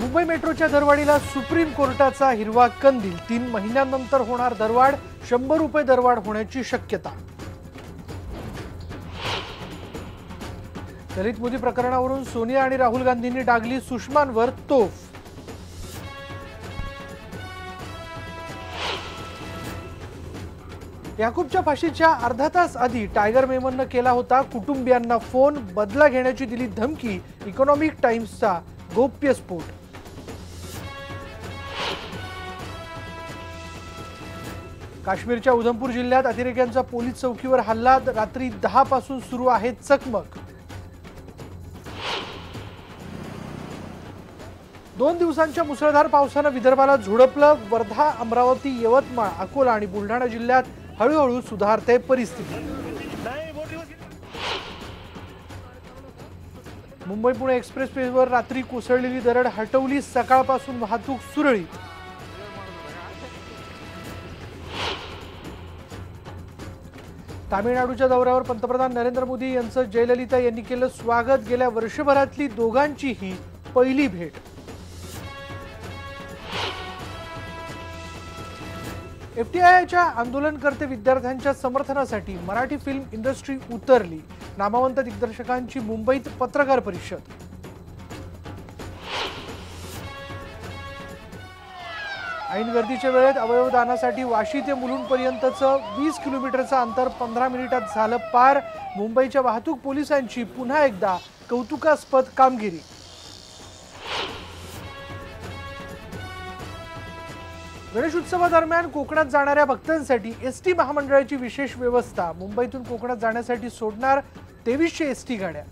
मुंबई मेट्रोच्या दरवाढीला सुप्रीम कोर्टाचा हिरवा कंदील। 3 महिन्यांनंतर होणार दरवाढ, 100 रुपये दरवाढ होण्याची शक्यता। दलित मोदी प्रकरणावरून सोनिया आणि राहुल गांधींनी डागली सुषमांवर तोफ। याकूबच्या फाशीच्या अर्धा तास आधी टायगर मेमनने केला होता कुटुंबियांना फोन, बदला घेण्याची दिली धमकी। इकॉनॉमिक टाइम्सचा गोप्यस्फोट। काश्मीरच्या उधमपूर जिल्ह्यात अतिरेक्यांचा पोलीस चौकीवर हल्ला। रात्री 10 पासून सुरू आहे चकमक। 2 दिवसांच्या मुसळधार पावसाने विदर्भाला झोडपलं। वर्धा, अमरावती, यवतमाळ, अकोला आणि बुलढाणा जिल्ह्यात हळूहळू सुधारते परिस्थिती। मुंबई पुणे एक्सप्रेसवेवर रात्री कोसळलेली दरड हटवली। सकाळपासून वाहतूक सुरळीत। तामिळनाडूच्या दौऱ्यावर पंतप्रधान नरेंद्र मोदी यांचं जयललिता यांनी केलं स्वागत। गेल्या वर्षभरातली दोघांची ही पहिली भेट। एफटीआयच्या आंदोलनकर्ते विद्यार्थ्यांच्या समर्थनासाठी मराठी फिल्म इंडस्ट्री उतरली। नामवंत दिग्दर्शकांची मुंबईत पत्रकार परिषद। ऐन गर्दीच्या वेळेत अवयवदानासाठी वाशी ते मुलुंडपर्यंतचं 20 किलोमीटरचं अंतर 15 मिनिटात झालं पार। मुंबईच्या वाहतूक पोलिसांची पुन्हा एकदा कौतुकास्पद कामगिरी। गणेश उत्सवादरम्यान कोकणात जाणाऱ्या भक्तांसाठी एसटी महामंडळाची विशेष व्यवस्था। मुंबईतून कोकणात जाण्यासाठी सोडणार 2300 एसटी गाड्या।